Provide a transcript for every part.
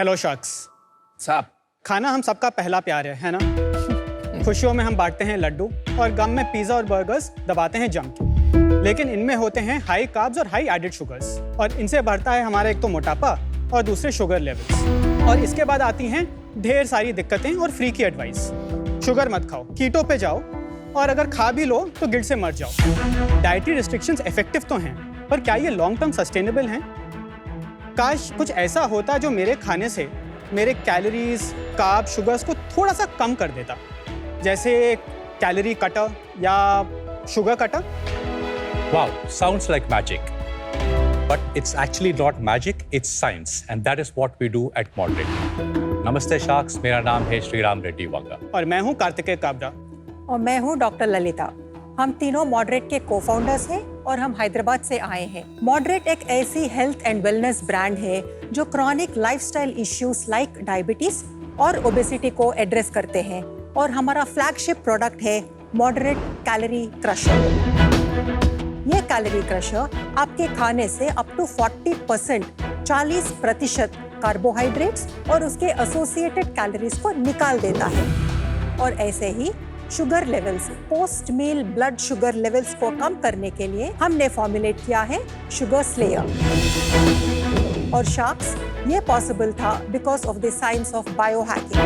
Hello शख्स साहब, खाना हम सबका पहला प्यार है ना? खुशियों में हम बांटते हैं लड्डू और गम में पिज़्ज़ा और बर्गर्स दबाते हैं जम के। लेकिन इनमें होते हैं हाई कार्ब्स और हाई एडेड शुगर्स और इनसे बढ़ता है हमारा एक तो मोटापा और दूसरे शुगर लेवल्स। और इसके बाद आती हैं ढेर सारी दिक्कतें और फ्री की एडवाइस। शुगर मत खाओ, कीटो पे जाओ और अगर खा भी लो तो गिल्ट से मर जाओ। डाइटरी रिस्ट्रिक्शंस इफेक्टिव तो हैं, पर क्या ये लॉन्ग टर्म सस्टेनेबल हैं? काश कुछ ऐसा होता जो मेरे खाने से मेरे कैलोरीज, कार्ब, शुगर्स को थोड़ा सा कम कर देता, जैसे कैलोरी कटर या sugar cutter. Wow, sounds like magic. But it's actually not magic, it's science. And that is what we do at Moderate. नमस्ते शार्क्स, मेरा नाम है श्रीराम रेड्डी वांगा। और मैं हूँ कार्तिकेय काबरा। और मैं हूँ डॉक्टर ललिता। हम तीनों मॉडरेट के को-फाउंडर्स हैं और हम हैदराबाद से आए हैं। मॉडरेट एक ऐसी हेल्थ एंड वेलनेस ब्रांड है जो chronic lifestyle issues like diabetes और ओबेसिटी को एड्रेस करते हैं। और हमारा फ्लैगशिप प्रोडक्ट है मॉडरेट कैलोरी क्रशर। ये कैलोरी क्रशर आपके खाने से अप टू 40% कार्बोहाइड्रेट्स और उसके एसोसिएटेड कैलोरीज को निकाल देता है। और ऐसे ही शुगर लेवल्स, पोस्ट मील ब्लड शुगर लेवल्स को कम करने के लिए हमने फॉर्मुलेट किया है शुगर स्लेयर। और शार्क्स, ये पॉसिबल था because of the science of biohacking.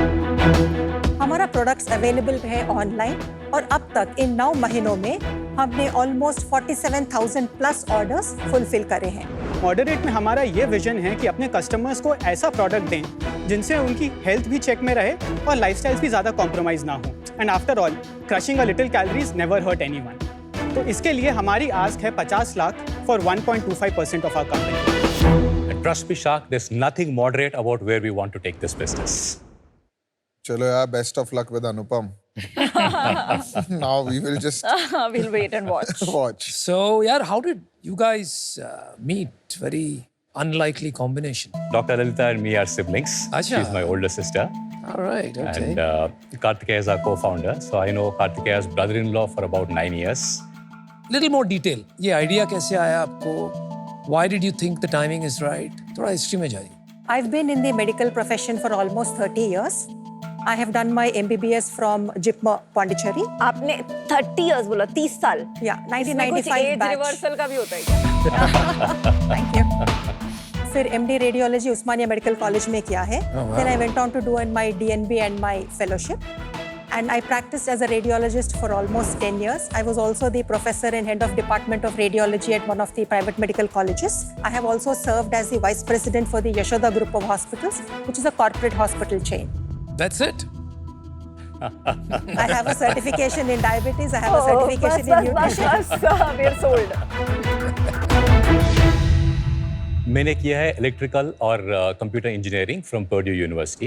हमारा प्रोडक्ट्स अवेलेबल है ऑनलाइन और अब तक इन 9 महीनों में हमने ऑलमोस्ट 47,000 प्लस ऑर्डर्स फुलफिल करे हैं। मॉडरेट में हमारा ये विजन है कि अपने कस्टमर्स को ऐसा प्रोडक्ट दें जिनसे उनकी हेल्थ भी चेक में रहे और लाइफस्टाइल्स भी ज़्यादा कॉम्प्रोमाइज ना हो। And after all, crushing a little calories never hurt anyone. तो इसके लिए हमारी आस्क है 50 lakh for 1.25% of our company. And trust me, Shark, there's nothing moderate about where we want to take this business. चलो यार, best of luck with Anupam. Now we will just We'll wait and watch. watch. so yaar, how did you guys meet? Very unlikely combination. Dr. Lalita and me are siblings. Acha. She's my older sister. All right, okay. And Kartikeya is our co-founder. So I know Kartikeya's brother-in-law for about 9 years. Little more detail. ये idea कैसे आया आपको? Why did you think the timing is right? थोड़ा history में जाइए. I've been in the medical profession for almost 30 years. I have done my MBBS from JIPMER, Pondicherry. आपने 30 years बोला, 30 साल। Yeah, इसमें कुछ 1995 एज batch. रिवर्सल का भी होता है क्या? Thank you. फिर MD रेडियोलॉजी उस्मानिया मेडिकल कॉलेज में किया है। Then I went on to do my DNB and my fellowship. And I practiced as a radiologist for almost 10 years. I was also the professor and head of department of radiology at one of the private medical colleges. I have also served as the vice president for the Yashoda Group of Hospitals, which is a corporate hospital chain. That's it. I have a certification in diabetes. I have a certification in nutrition. बस, we're sold. मैंने किया है electrical और computer engineering from Purdue University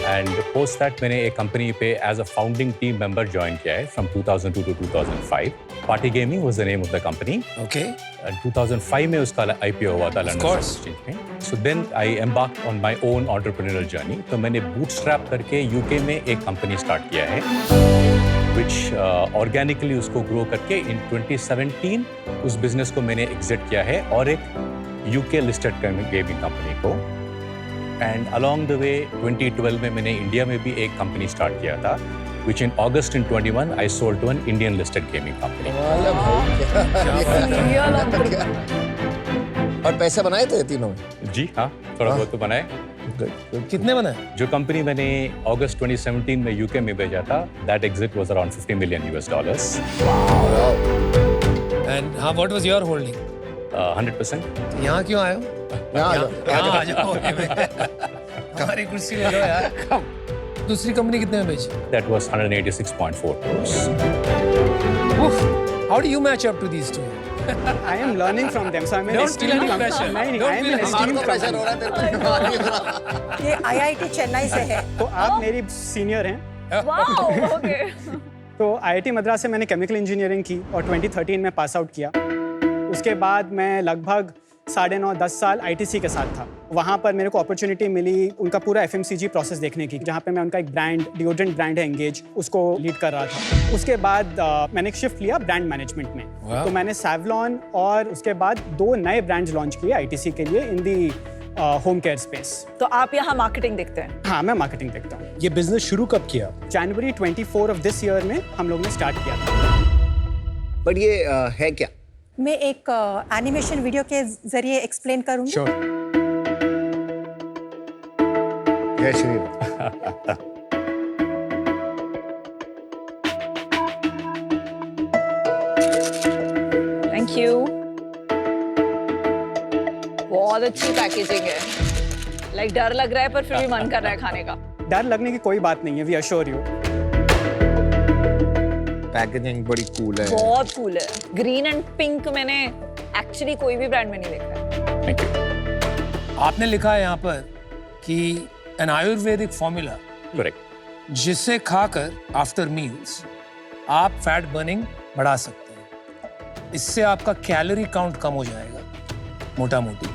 and post that मैंने एक company पे as a founding team member join किया है from 2002 to 2005। Party Gaming was the name of the company. Okay. 2005 में उसका IPO हुआ था लंदन course. स्टॉक एक्सचेंज में। So then I embarked on my own entrepreneurial journey. तो मैंने bootstrap करके यूके में एक कंपनी स्टार्ट किया है विच ऑर्गेनिकली उसको ग्रो करके इन 2017 उस बिजनेस को मैंने एग्जिट किया है और एक यूके लिस्टेड गेमिंग कंपनी को। एंड अलॉन्ग द वे 2012 में मैंने इंडिया में भी एक कंपनी स्टार्ट किया था which in August in 21 I sold to an Indian listed gaming company. और पैसे बनाए थे तीनों में? जी हाँ, थोड़ा बहुत तो बनाए। कितने बनाए? जो कंपनी मैंने अगस्त 2017 में यूके में भेजा था, that exit was around $50 million US. And what was your holding? 100%. यहाँ क्यों आए हो? यहाँ आ जाओ। हमारी कुर्सी ले लो यार। दूसरी कंपनी कितने में बेची? That was 186.4 crores. Oof. How do you match up to these two? I am learning from them, so I'm an Don't feel esteemed any pressure. नहीं, Don't I am feel an any esteemed pressure हो company. रहा है तेरे को। ये IIT Chennai से है। तो आप मेरी सीनियर हैं। Wow, okay. तो IIT मद्रास से मैंने केमिकल इंजीनियरिंग की और 2013 में पास आउट किया। उसके बाद मैं लगभग 9.5-10 साल ITC के साथ था। वहाँ पर मेरे को अपॉर्चुनिटी मिली उनका पूरा FMCG प्रोसेस देखने की, जहाँ पे मैं उनका एक ब्रांड, डिओड्रेंट ब्रांड है एंगेज, उसको लीड कर रहा था। उसके बाद मैंने एक शिफ्ट लिया ब्रांड मैनेजमेंट में। तो मैंने सैवलॉन और उसके बाद 2 नए ब्रांड्स लॉन्च किए ITC के लिए इन दी होम केयर स्पेस। तो आप यहाँ मार्केटिंग देखते हैं? हाँ, मैं मार्केटिंग देखता हूँ। ये बिजनेस शुरू कब किया? जनवरी 24 ऑफ दिस ईयर में हम लोग ने स्टार्ट किया था। बट ये है क्या? मैं एक एनिमेशन वीडियो के जरिए एक्सप्लेन करूंगी। श्योर। जय श्री राम। Thank you. बहुत अच्छी पैकेजिंग है। लाइक डर लग रहा है पर फिर भी मन कर रहा है खाने का। डर लगने की कोई बात नहीं है, वी अश्योर यू। पैकेजिंग बड़ी कूल है। बहुत कूल है। ग्रीन एंड पिंक मैंने एक्चुअली कोई भी ब्रांड में नहीं देखा है। Thank you. आपने लिखा है यहाँ पर कि एन आयुर्वेदिक फॉर्मूला करेक्ट। जिसे खाकर आफ्टर मील्स आप फैट बर्निंग बढ़ा सकते हैं। इससे आपका कैलोरी काउंट कम हो जाएगा मोटा मोटी,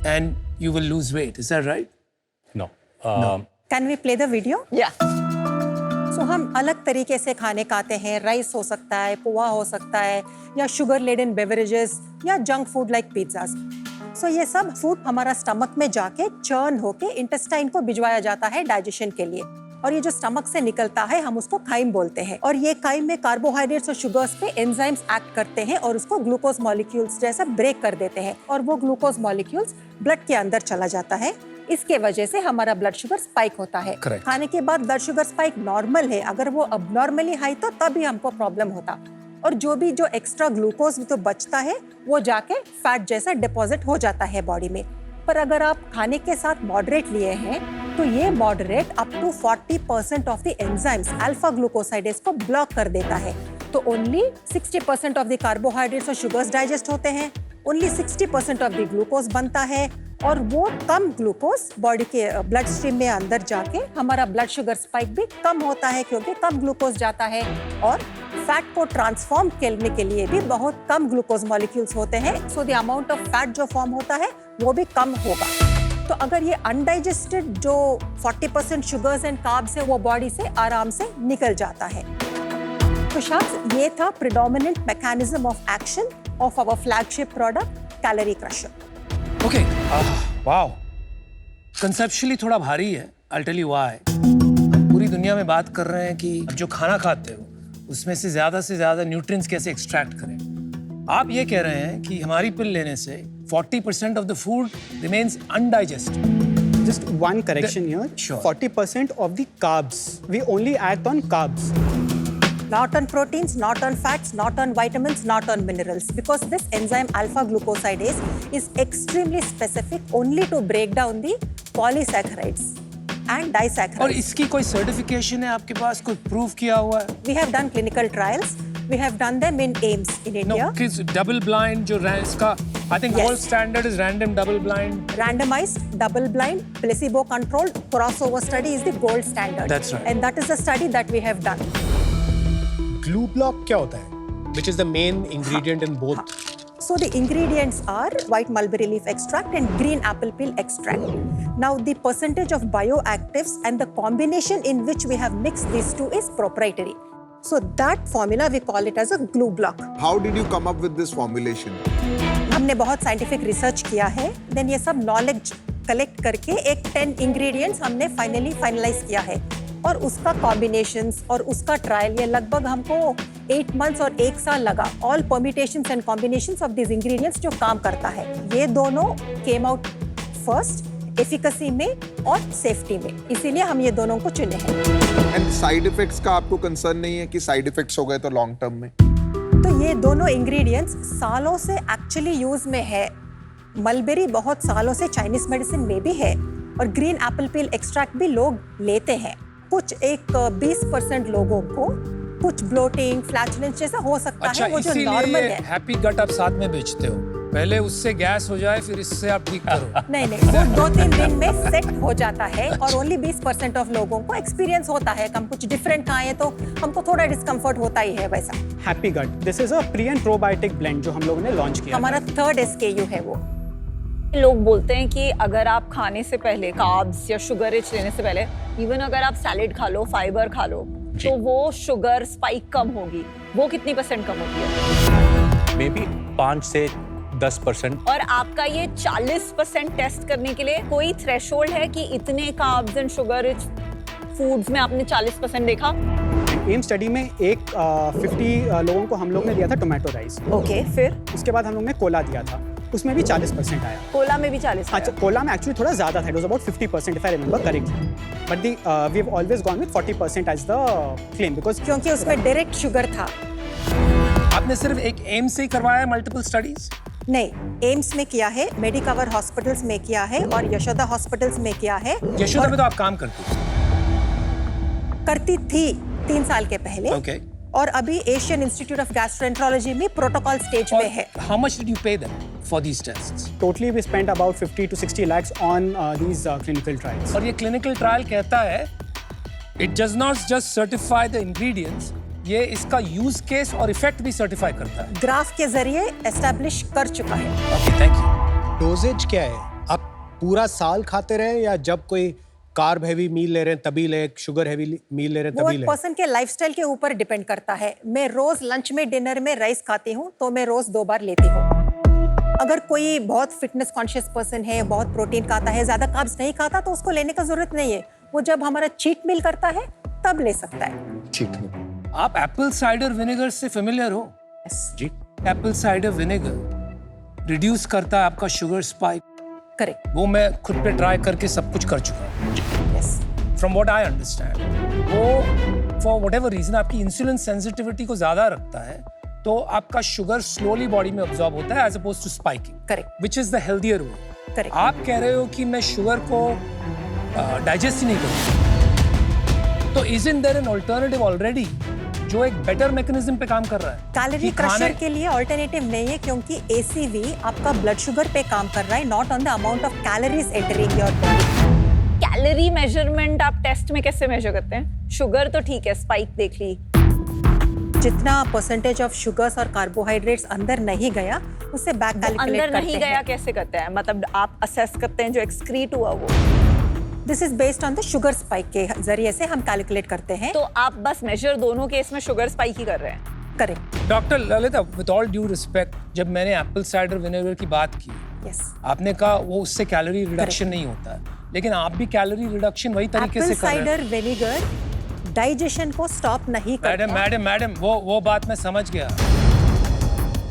and you will lose weight. Is that right? No. Can we play the video? या सो हम अलग तरीके से खाने खाते हैं। राइस हो सकता है, पोहा हो सकता है, या शुगर लेडन बेवरेजेस, या जंक फूड लाइक पिज्जाज। सो ये सब फूड हमारा स्टमक में जाके चर्न होके इंटेस्टाइन को भिजवाया जाता है डाइजेशन के लिए। और ये जो स्टमक से निकलता है हम उसको काइम बोलते हैं। और ये काइम में कार्बोहाइड्रेट्स और शुगर्स पे एंजाइम्स एक्ट करते हैं और उसको ग्लूकोज मॉलिक्यूल्स जैसा ब्रेक कर देते हैं, और वो ग्लूकोज मॉलिक्यूल्स ब्लड के अंदर चला जाता है। इसके वजह से हमारा ब्लड शुगर स्पाइक होता है। Correct. खाने के बाद ब्लड शुगर स्पाइक नॉर्मल है, अगर वो अबनॉर्मली हाई तो तभी हमको प्रॉब्लम होता। और जो एक्स्ट्रा ग्लूकोज तो बचता है वो जाके फैट जैसा डिपॉजिट हो जाता है बॉडी में। पर अगर आप खाने के साथ मॉडरेट लिए हैं तो ये moderate up to 40% of the enzymes alpha glucosidase को ब्लॉक कर देता है। तो ओनली 60% ऑफ द कार्बोहाइड्रेट्स और शुगर्स डाइजेस्ट होते हैं, ओनली 60% ऑफ द ग्लूकोज बनता है, और वो कम ग्लूकोज बॉडी के ब्लड स्ट्रीम में अंदर जाके हमारा ब्लड शुगर स्पाइक भी कम होता है क्योंकि कम ग्लूकोज जाता है। और फैट को ट्रांसफॉर्म करने के लिए भी बहुत कम ग्लूकोज मॉलिक्यूल्स होते हैं, so the amount of fat जो फॉर्म होता है वो भी कम होगा। तो अगर ये अनडाइजेस्टेड जो 40% शुगर्स एंड कार्ब्स है वो बॉडी से आराम से निकल जाता है। तो शायद ये था predominant mechanism of action of our flagship product calorie crusher. Okay, wow, conceptually थोड़ा भारी है। I'll tell you why। पूरी दुनिया में बात कर रहे हैं कि जो खाना खाते हो उसमें से ज्यादा न्यूट्रिएंट्स कैसे एक्सट्रैक्ट करें। आप ये कह रहे हैं कि हमारी पिल लेने से 40% of the food remains undigested. Just one correction here. Sure. 40% of the carbs. We only act on carbs. Not on proteins, not on fats, not on vitamins, not on minerals. Because this enzyme alpha glucosidase is extremely specific only to break down the polysaccharides and disaccharides. और इसकी कोई certification है आपके पास, कोई proof किया हुआ है? We have done clinical trials. We have done them in AIIMS in India. No, किस डबल ब्लाइंड जो इसका I think Yes. gold standard is random double blind. Randomized, double-blind, placebo-controlled crossover study is the gold standard. That's right. And that is the study that we have done. Glue block क्या होता है? Which is the main ingredient in both? So the ingredients are white mulberry leaf extract and green apple peel extract. Now the percentage of bioactives and the combination in which we have mixed these two is proprietary. So that formula we call it as a glue block. How did you come up with this formulation? हमने बहुत scientific research किया है, then ये सब knowledge collect करके एक 10 ingredients हमने finalise किया है, और उसका कॉम्बिनेशंस और उसका ट्रायल ये लगभग हमको 8 मंथ्स और 1 साल लगा। All permutations and combinations of this ingredients जो काम करता है, ये दोनों केम आउट फर्स्ट एफिकेसी में और सेफ्टी में, इसीलिए हम ये दोनों को चुने हैं। एंड साइड इफेक्ट्स का आपको कंसर्न नहीं है कि साइड इफेक्ट्स हो गए तो लॉन्ग टर्म में? तो ये दोनों इंग्रेडिएंट्स सालों से एक्चुअली यूज में है। मलबेरी बहुत सालों से चाइनीज मेडिसिन में भी है, और ग्रीन एप्पल पील एक्सट्रैक्ट भी लोग लेते हैं। कुछ 20% लोगों को कुछ ब्लोटिंग, फ्लैचुलेंस जैसा हो सकता अच्छा, है, वो जो इसीलिए नॉर्मल ये है। हैप्पी गट आप साथ में बेचते हो, पहले उससे गैस हो जाए फिर इससे आप ठीक करो। नहीं, वो 2-3 दिन में सेट हो जाता है, और ओनली 20% ऑफ लोगों को एक्सपीरियंस होता है। हम कुछ डिफरेंट खाएं तो हमको थोड़ा डिस्कम्फर्ट होता ही है वैसा। Happy Gut. This is a pre and probiotic blend जो हम लोगों ने लॉन्च किया। हमारा 3rd SKU है वो। लोग बोलते हैं कि अगर आप खाने से पहले कार्ब्स या शुगर रिच लेने से पहले इवन अगर आप सैलेड खा लो, फाइबर खा लो, तो वो शुगर स्पाइक कम होगी। वो कितनी % कम होती है? मे बी 5 से 10%। और आपका ये 40% टेस्ट करने के लिए कोई थ्रेशोल्ड है कि इतने carbs and sugar rich foods में आपने 40% देखा? एम स्टडी में 50 लोगों को हम लोग ने दिया था टोमेटो राइस। ओके, फिर उसके बाद हम लोग ने कोला दिया था, उसमें भी 40% आया। कोला में भी 40? अच्छा, कोला में एक्चुअली थोड़ा ज़्यादा था, it was about 50% if I remember correctly, but we have always gone with 40% as the claim because क्योंकि उसमें डायरेक्ट शुगर था। आपने सिर्फ एक एम से ही करवाया मल्टीपल स्टडीज? नहीं, एम्स में किया है, मेडिकवर हॉस्पिटल्स में किया है और यशोदा हॉस्पिटल्स में किया है। यशोदा में तो आप काम करती करती थी 3 साल के पहले। ओके। और अभी एशियन इंस्टीट्यूट ऑफ गैस्ट्रोएंटरोलॉजी में प्रोटोकॉल स्टेज में है। How much did you pay them for these tests? totally we spent about 50 to 60 lakhs on these clinical trials. और ये क्लिनिकल ट्रायल कहता है it does not just certify the ingredients, ये इसका use case और effect भी certify करता है। ग्राफ के जरिए एस्टैब्लिश कर चुका है। Okay, thank you. डोजेज क्या है? आप पूरा साल खाते रहे या जब कोई कार्ब हैवी मील ले रहे हैं तभी ले, शुगर हैवी मील ले रहे हैं वो तभी एक ले? पर्सन के लाइफस्टाइल के ऊपर डिपेंड करता है। मैं रोज लंच में, डिनर में राइस खाती हूँ तो मैं रोज 2 बार लेती हूँ। अगर कोई बहुत फिटनेस कॉन्शियस पर्सन है, बहुत प्रोटीन खाता है, ज्यादा कार्ब्स नहीं खाता, तो उसको लेने का जरूरत नहीं है। वो जब हमारा चीट मील करता है तब ले सकता है। ठीक है। आप एप्पल साइडर विनेगर से फेमिलियर हो? जी। एप्पल साइडर विनेगर रिड्यूस करता है आपका शुगर स्पाइक। करेक्ट। वो मैं खुद पे ट्राई करके सब कुछ कर चुका हूँ। Yes. From what I understand, वो फॉर व्हाटएवर रीजन आपकी इंसुलिन सेंसिटिविटी को ज्यादा रखता है, तो आपका शुगर स्लोली बॉडी में ऑब्जॉर्ब होता है as oppose to spiking, correct. Which is the healthier way. Correct. आप कह रहे हो कि मैं शुगर को डाइजेस्ट ही नहीं करूँ, तो isn't there an alternative already जो एक बेटर मैकेनिज्म पे काम कर रहा है? कैलोरी कि क्रशर खाने- के लिए ऑल्टरनेटिव नहीं है, क्योंकि ACV आपका ब्लड शुगर पे काम कर रहा है, not on the amount of calories entering your body. Calorie measurement आप टेस्ट में कैसे मेजर करते हैं? शुगर तो ठीक है, स्पाइक देख ली। जितना परसेंटेज ऑफ शुगर्स और कार्बोहाइड्रेट्स अंदर नहीं गया, उससे बैक कैलकुलेट अंदर करते नहीं हैं। गया कैसे करते हैं? मतलब आप असेस करते हैं जो एक्सक्रीट हुआ वो? This is based on the sugar spike के जरिए से हम कैलकुलेट करते हैं। तो आप बस मेजर दोनों केस में शुगर स्पाइक ही कर रहे हैं? Correct. Doctor Lalita, with all due respect, जब मैंने एप्पल साइडर विनेगर की बात की, यस। आपने कहा वो उससे कैलोरी रिडक्शन नहीं होता है, लेकिन आप भी कैलोरी रिडक्शन वही तरीके से एप्पल कर रहे हैं। साइडर विनेगर डाइजेशन को स्टॉप नहीं करता। मैडम वो बात मैं समझ गया।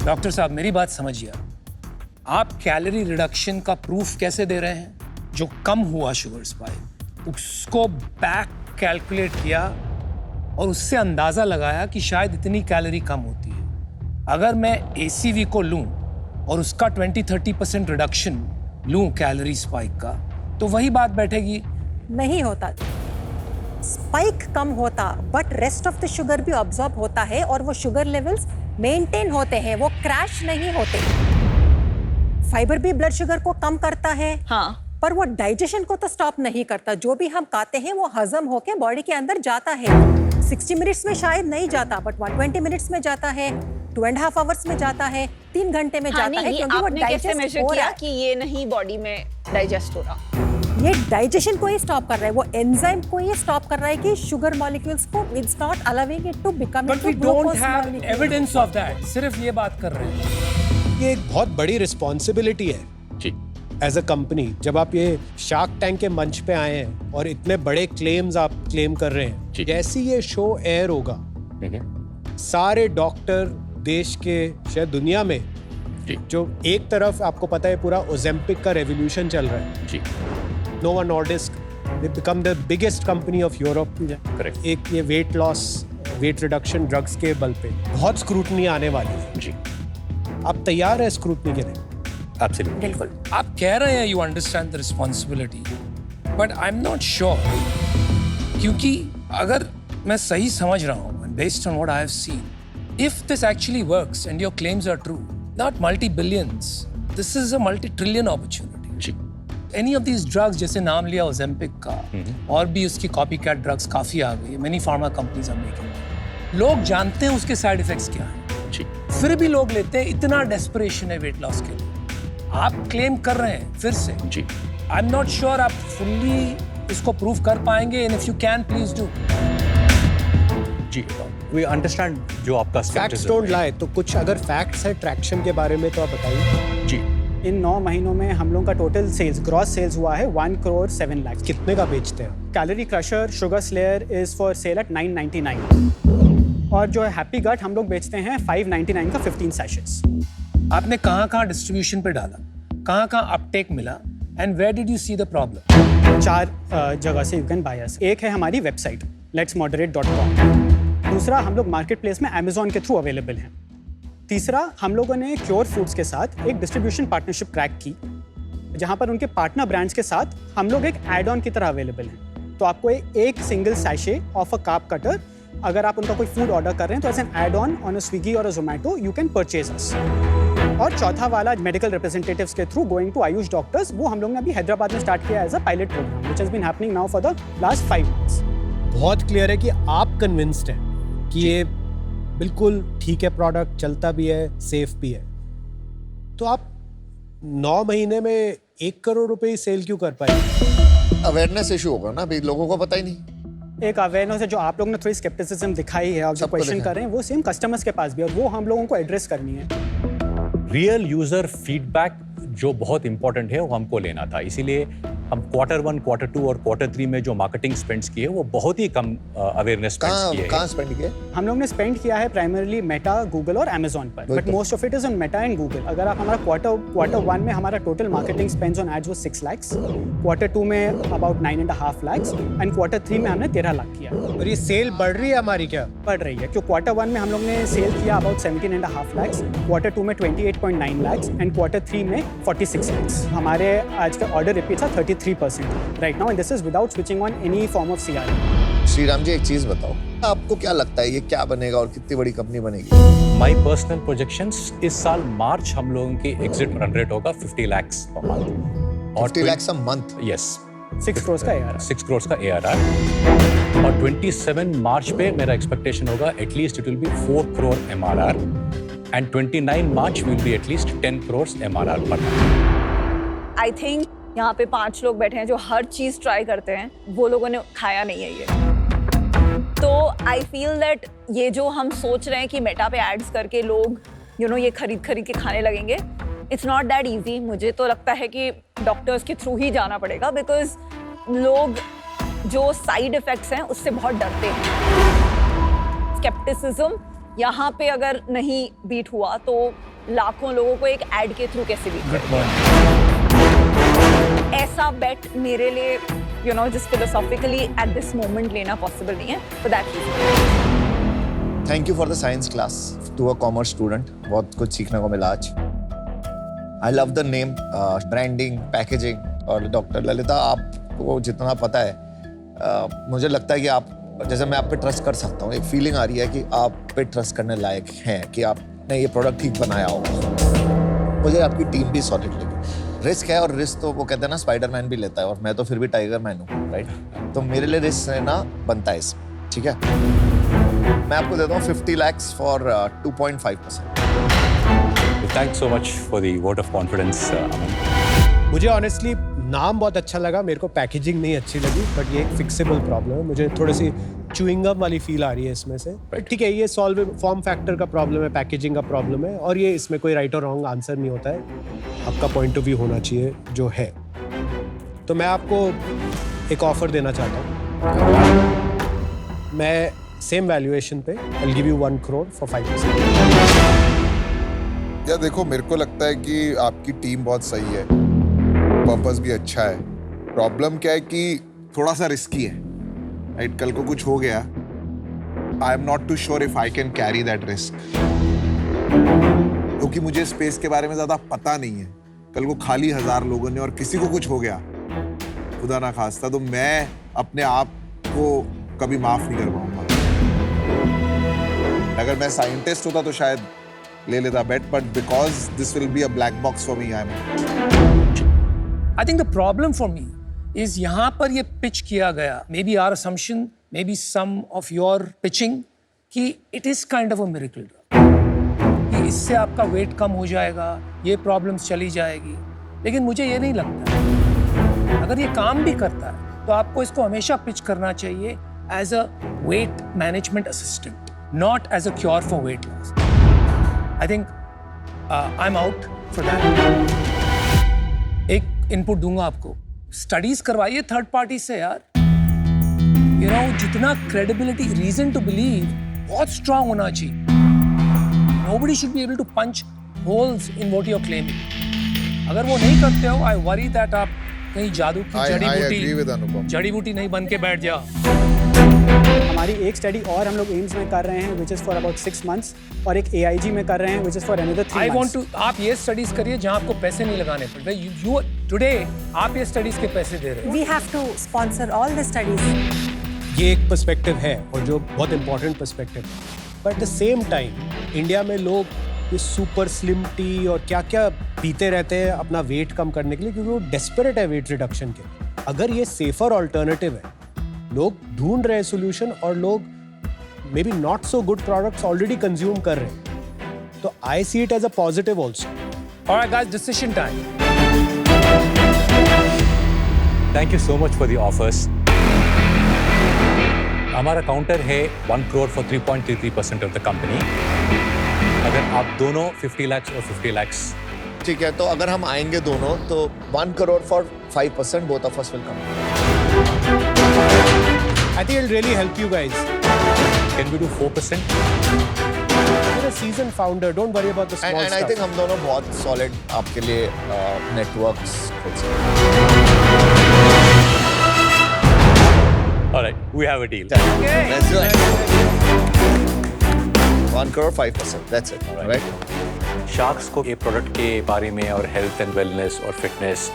डॉक्टर साहब, मेरी बात समझिए। आप कैलोरी रिडक्शन का प्रूफ कैसे दे रहे हैं? जो कम हुआ शुगर स्पाइक, उसको बैक कैलकुलेट किया और उससे अंदाजा लगाया कि शायद इतनी कैलोरी कम होती है। अगर मैं ACV को लूं और उसका 20-30% रिडक्शन लूं कैलोरी स्पाइक का, तो वही बात बैठेगी। नहीं होता, स्पाइक कम होता, but rest of the sugar भी ऑब्जॉर्ब होता है और वो शुगर लेवल्स मेंटेन होते हैं, वो क्रैश नहीं होते। फाइबर भी ब्लड शुगर को कम करता है, हाँ, पर वो डाइजेशन को तो स्टॉप नहीं करता। जो भी हम खाते हैं वो हजम होके बॉडी के अंदर जाता है। 60 मिनट्स में शायद नहीं जाता, बट 120 मिनट्स में जाता है, 2.5 आवर्स में जाता है, 3 घंटे में हाँ, जाता नहीं, है, ये क्योंकि वो आपने कैसे डाइजेस्ट मेजर हो किया रहा है। कि ये नहीं बॉडी में डाइजेस्ट हो रहा? ये डाइजेशन को ही स्टॉप कर रहा है, वो एंजाइम को ही स्टॉप कर रहा है कि शुगर मॉलिक्यूल्स को it's not allowing it to become but we don't have evidence of that, सिर्फ ये बात कर रहे हैं। ये एक बहुत बड़ी रिस्पॉन्सिबिलिटी है जी। As a company. जब आप ये शार्क टैंक के मंच पे आए हैं और इतने बड़े क्लेम्स आप क्लेम कर रहे हैं, जी। जैसे ये शो एयर होगा, सारे डॉक्टर देश के, शायद दुनिया में, जी। जो एक तरफ आपको पता है पूरा ओजेम्पिक का रेवोल्यूशन चल रहा है, जी। Novo Nordisk, they become the biggest company of Europe. Correct. एक ये weight loss, weight reduction drugs के बल पे बहुत स्क्रूटनी आने वाली है। जी। आप तैयार है स्क्रूटनी के लिए? एब्सोल्युटली। बिल्कुल। आप कह रहे हैं you understand the responsibility, but I am not sure, क्योंकि अगर मैं सही समझ रहा हूँ, based on what I have seen, if this actually works and your claims are true, not multi billions, this is a multi trillion opportunity. जी। Any of these drugs, जैसे नाम लिया ओजेम्पिक का, और भी उसकी कॉपी कैट ड्रग्स काफी आ गई, many pharma companies are making. लोग जानते हैं उसके साइड इफेक्ट्स क्या हैं, जी। फिर भी लोग लेते हैं। इतना डेस्परेशन है वेट लॉस के लिए। आप क्लेम कर रहे हैं फिर से। जी। आई एम नॉट श्योर आप फुल्ली इसको प्रूव कर पाएंगे, and if you can please do. जी, जी, we understand जो आपका फैक्ट्स skepticism डोंट है। लाई, तो कुछ अगर फैक्ट्स है ट्रैक्शन के बारे में तो आप बताइए। जी, इन 9 महीनों में हम लोगों का टोटल सेल्स, ग्रॉस सेल्स हुआ है 1 करोड़ 7 लाख। कितने का बेचते हैं? Calorie crusher sugar slayer is for sale at 999 और जो है हैप्पी गट हम लोग बेचते हैं 599 का 15 सैशेट्स। आपने कहाँ डिस्ट्रीब्यूशन पे डाला, कहाँ अपटेक मिला, and where did you see the problem? 4 जगह से यू कैन बाय अस। एक है हमारी वेबसाइट letsmoderate.com, दूसरा हम लोग मार्केट प्लेस में अमेजोन के थ्रू अवेलेबल हैं, तीसरा हम लोगों ने क्योर फूड्स के साथ एक डिस्ट्रीब्यूशन पार्टनरशिप क्रैक की जहां पर उनके पार्टनर ब्रांड्स के साथ हम लोग एक एड ऑन की तरह अवेलेबल हैं। तो आपको एक single sachet of a carb cutter, अगर आप उनका कोई फूड ऑर्डर कर रहे हैं तो as an add on a Swiggy और a Zomato you can purchase us. और चौथा वाला मेडिकल रिप्रेजेंटेटिव्स के through going to AYUSH doctors, वो हम लोग ने अभी हैदराबाद में स्टार्ट किया as a pilot program which has been happening now for the last 5 months. बहुत क्लियर है कि आप कन्विंस्ड हैं कि ये बिल्कुल ठीक है, प्रोडक्ट चलता भी है, सेफ भी है। तो आप 9 महीने में 1 करोड़ रुपए ही सेल क्यों कर पाए? अवेयरनेस इशू होगा ना, अभी लोगों को पता ही नहीं। एक अवेयरनेस है जो आप लोग ने थोड़ी स्केप्टिसिज्म दिखाई है और जो सबको क्वेश्चन दिखाई। कर रहे हैं वो सेम कस्टमर्स के पास भी है और वो हम लोगों को एड्रेस करनी है। रियल यूजर फीडबैक जो बहुत इंपॉर्टेंट है वो हमको लेना था, इसीलिए हम Q1, Q2 और Q3 में जो मार्केटिंग स्पेंड्स किए वो बहुत ही कम अवेयरनेस स्पेंड्स किए कहाँ हैं। स्पेंड किए? हम लोग ने स्पेंड किया है प्राइमरली मेटा, गूगल और अमेजोन पर, but most of it is on Meta and Google. अगर आप हमारा Q1 में हमारा total marketing spends on ads वो 6 lakhs, Q2 में अबाउट 9.5 lakhs एंड Q3 में हमने 13 लाख किया। और ये सेल बढ़ रही है हमारी क्या? बढ़ रही है क्योंकि Q1 में हम लोग ने सेल किया अबाउट 17.5 lakhs, Q2 में 28.9 lakhs एंड Q3 में 46 lakhs। हमारे आज का ऑर्डर रिपीट था 33% right now, and this is without switching on any form of CRM। Shriram ji एक चीज बताओ, आपको क्या लगता है ये क्या बनेगा और कितनी बड़ी कंपनी बनेगी? माय पर्सनल प्रोजेक्शंस, इस साल मार्च हम लोगों की एग्जिट रन रेट होगा 50 lakhs per month 50 lakhs a month? Yes, 6 crores का ARR। 6 crores का ARR और 27 मार्च पे मेरा एक्सपेक्टेशन होगा at least it will be 4 crore MRR and 29 March will be at least 10 crores MRR per month. I think यहाँ पे 5 लोग बैठे हैं जो हर चीज ट्राई करते हैं, वो लोगों ने खाया नहीं है ये। तो आई फील दैट ये जो हम सोच रहे हैं कि मेटा पे एड्स करके लोग ये खरीद के खाने लगेंगे, इट्स नॉट दैट इजी। मुझे तो लगता है कि डॉक्टर्स के थ्रू ही जाना पड़ेगा, बिकॉज लोग जो साइड इफेक्ट्स हैं उससे बहुत डरते हैं। स्केप्टिसिज्म यहाँ पे अगर नहीं बीट हुआ तो लाखों लोगों को एक एड के थ्रू कैसे बीट करेंगे? ऐसा बेट मेरे लिए just philosophically at this moment लेना पॉसिबल नहीं है, for that reason। Thank you for the science class to a commerce student, बहुत कुछ सीखने को मिला आज। I love the name, branding, packaging. और डॉक्टर ललिता, आपको जितना पता है मुझे लगता है कि आप, जैसे मैं आप पे ट्रस्ट कर सकता हूँ, एक फीलिंग आ रही है कि आप पे ट्रस्ट करने लायक हैं कि आपने ये प्रोडक्ट ठीक बनाया होगा। मुझे आपकी टीम भी सॉलिड लगी। रिस्क है और रिस्क तो वो कहते हैं ना स्पाइडरमैन भी लेता है और मैं तो फिर भी टाइगर मैन हूँ, राइट? तो मेरे लिए रिस्क लेना बनता है इसमें, ठीक है? मैं आपको देता हूँ 50 lakhs for 2.5%। Thanks so much for the vote of confidence Aman. मुझे ऑनेस्टली नाम बहुत अच्छा लगा, मेरे को पैकेजिंग नहीं अच्छी लगी, बट ये एक फिक्सेबल प्रॉब्लम है। मुझे थोड़ी सी च्युइंगम वाली फील आ रही है इसमें से। ठीक है, ये सॉल्व फॉर्म फैक्टर का प्रॉब्लम है, पैकेजिंग का प्रॉब्लम है, और ये इसमें कोई राइट और रॉन्ग आंसर नहीं होता है। आपका पॉइंट ऑफ व्यू होना चाहिए जो है। तो मैं आपको एक ऑफर देना चाहता हूँ। मैं सेम वैल्यूएशन पे I'll give you 1 crore for 5%। या देखो, मेरे को लगता है कि आपकी टीम बहुत सही है, पर्पस भी अच्छा है। प्रॉब्लम क्या है कि थोड़ा सा रिस्की है, राइट? कल को कुछ हो गया, I am not too sure if I can carry that risk, क्योंकि मुझे स्पेस के बारे में ज्यादा पता नहीं है। कल को खाली 1000 लोगों ने और किसी को कुछ हो गया, खुदा ना खास्ता, तो मैं अपने आप को कभी माफ नहीं कर पाऊंगा। अगर मैं साइंटिस्ट होता तो शायद ले लेता bet, but because this will be a black box for me, I think the problem for me is यहाँ पर ये pitch किया गया, maybe our assumption, maybe some of your pitching, कि it is kind of a miracle drug, कि इससे आपका weight कम हो जाएगा, ये problems चली जाएगी। लेकिन मुझे ये नहीं लगता, अगर ये काम भी करता है तो आपको इसको हमेशा pitch करना चाहिए as a weight management assistant, not as a cure for weight loss. I think I'm out for that. एक इनपुट दूंगा आपको, स्टडीज करवाइए थर्ड पार्टी से यार. You know, जितना credibility, reason to believe बहुत strong होना चाहिए. Nobody should be able to punch holes in what you're claiming. अगर वो नहीं करते हो, I worry that आप कहीं जादू की जड़ी बूटी नहीं बन के बैठ जाओ. हमारी एक स्टडी और हम लोग एम्स में कर रहे हैं which is for about 6 months और एक AIG में कर रहे हैं which is for another 3 I months. want to, आप ये स्टडीज करिए जहाँ आपको पैसे नहीं लगाने पड़ रहे. You today आप ये स्टडीज के पैसे दे रहे हो. We have to sponsor all the studies. ये एक पर्सपेक्टिव है और जो बहुत इंपॉर्टेंट पर्सपेक्टिव है. But at the same time India में लोग ये सुपर स्लिम टी और क्या क्या पीते रहते हैं अपना वेट कम करने के लिए, क्योंकि वो डेस्परेट है वेट रिडक्शन के. अगर ये सेफर ऑल्टरनेटिव है, लोग ढूंढ रहे हैं सोल्यूशन और लोग may be not so good products already consume कर रहे हैं, तो I see it as a positive also. Alright guys, decision time. Thank you so much for the offers. हमारा काउंटर है 1 crore for 3.33% of the company. अगर आप दोनों 50 lakhs और 50 lakhs. ठीक है, तो अगर हम आएंगे दोनों तो 1 crore for 5%, both of us will come. I think it'll really help you guys. Can we do 4%? You're a seasoned founder. Don't worry about the small And I stuff. think हम दोनों बहुत solid आपके लिए networks खोल सकते All right, we have a deal. हैं. Let's do it. 1 crore 5%. That's it. All Right? Sharks को ये प्रोडक्ट के बारे में और हेल्थ एंड वेलनेस और फिटनेस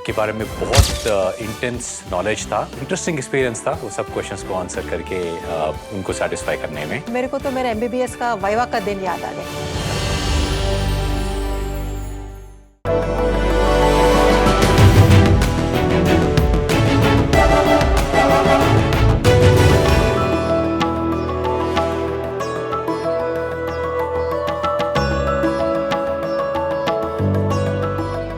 के बारे में बहुत इंटेंस नॉलेज था. इंटरेस्टिंग एक्सपीरियंस था वो सब क्वेश्चंस को आंसर करके उनको सेटिस्फाई करने में. मेरे को तो मेरे MBBS का वाइवा का दिन याद आ गया.